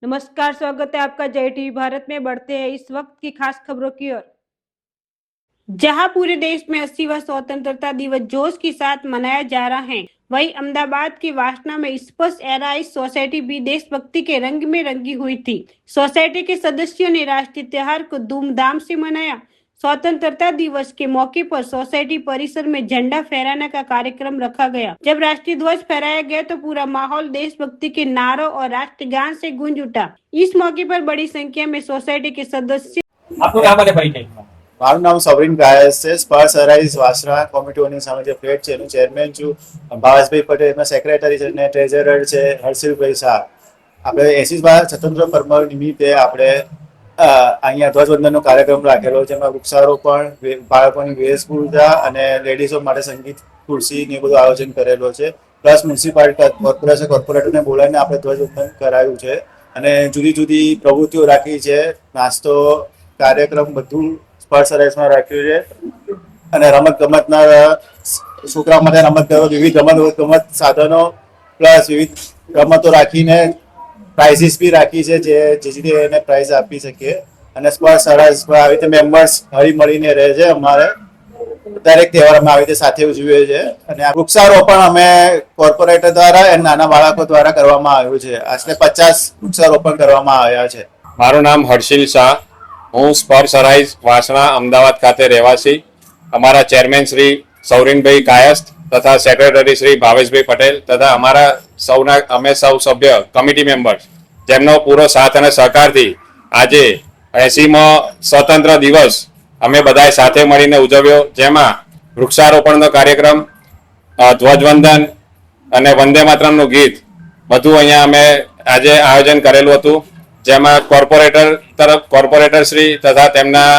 नमस्कार, स्वागत है आपका जय टीवी भारत में। बढ़ते हैं इस वक्त की खास खबरों की ओर। जहां पूरे देश में 80वां स्वतंत्रता दिवस जोश के साथ मनाया जा रहा है, वहीं अहमदाबाद की वासना में स्पर्श एराइज सोसाइटी भी देशभक्ति के रंग में रंगी हुई थी। सोसाइटी के सदस्यों ने राष्ट्रीय त्योहार को धूमधाम से मनाया। स्वतंत्रता दिवस के मौके पर सोसाइटी परिसर में झंडा फहराने का कार्यक्रम रखा गया। जब राष्ट्रीय ध्वज फहराया गया तो पूरा माहौल देशभक्ति के नारों और राष्ट्रगान से गूंज उठा। इस मौके पर बड़ी संख्या में सोसाइटी के सदस्य आपको नाम અને પરિચય મારું નામ સૌરીન ગાયસ છે. સ્પર્શ અરાઇઝ વાસણા કોમિટીઓની સામે જે ફેટ છે એનું ચેરમેન છું. ભાવેશભાઈ પટેલ એમાં સેક્રેટરી છે અને ટ્રેઝરર છે હર્ષિલભાઈ શાહ. આપણે 80મા સ્વતંત્ર પર્વ નિમિત્તે આપણે અહીંયા ધ્વજવંદનનો કાર્યક્રમ રાખેલો, જેમાં વૃક્ષારોપણ, બાળકોની વેશભૂષા અને લેડીઝો માટે સંગીત ખુરશી ને બધું આયોજન કરેલો છે. પ્લસ મ્યુનિસિપાલિટી કોર્પોરેટરને બોલાવીને આપણે ધ્વજવંદન કરાયું છે અને જુદી જુદી પ્રવૃત્તિઓ રાખી છે. નાસ્તો કાર્યક્રમ બધું સ્પર્શ અરાઇઝમાં રાખ્યું છે અને રમત ગમતના છોકરાઓ માટે વિવિધ રમત સાધનો પ્લસ વિવિધ રમતો રાખીને પ્રાઇઝીસ બી રાખી છે, જેથી એને પ્રાઇઝ આપી શકીએ. અને સ્પર્શ અરાઇઝમાં આવી રીતે મેમ્બર્સ હળી મળીને રહે છે. અમારે દરેક તહેવાર અમે આવી રીતે સાથે ઉજવીએ છીએ અને આ વૃક્ષારોપણ અમે કોર્પોરેટર દ્વારા અને નાના બાળકો દ્વારા કરવામાં આવ્યું છે. આશરે 50 વૃક્ષારોપણ કરવામાં આવ્યા છે. મારું નામ હર્ષિલ શાહ, હું સ્પર્શ અરાઇઝ વાસણા અમદાવાદ ખાતે રહેવાસી. અમારા ચેરમેન શ્રી સૌરીનભાઈ કાયસ્થ તથા સેક્રેટરી શ્રી ભાવેશભાઈ પટેલ તથા અમે સૌ સભ્ય કમિટી મેમ્બર્સ જેમનો પૂરો સાથ અને સહકારથી આજે 80મો સ્વતંત્ર દિવસ અમે બધાએ સાથે મળીને ઉજવ્યો, જેમાં વૃક્ષારોપણનો કાર્યક્રમ, ધ્વજવંદન અને વંદે માતરમનું ગીત બધું અહીંયા અમે આજે આયોજન કરેલું હતું. જેમાં કોર્પોરેટર શ્રી તથા તેમના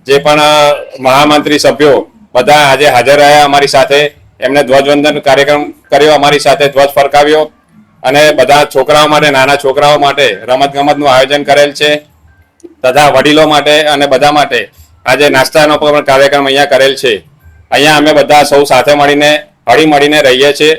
જે પણ મહામંત્રી સભ્યો બધા આજે હાજર રહ્યા અમારી સાથે. એમને ધ્વજવંદન કાર્યક્રમ કર્યો, અમારી સાથે ધ્વજ ફરકાવ્યો અને બધા છોકરાઓ માટે, નાના છોકરાઓ માટે રમતગમતનું આયોજન કરેલ છે તથા વડીલો માટે અને બધા માટે આજે નાસ્તાનો પણ કાર્યક્રમ અહીંયા કરેલ છે. અહીંયા અમે બધા સૌ સાથે મળીને હળી મળીને રહીએ છીએ.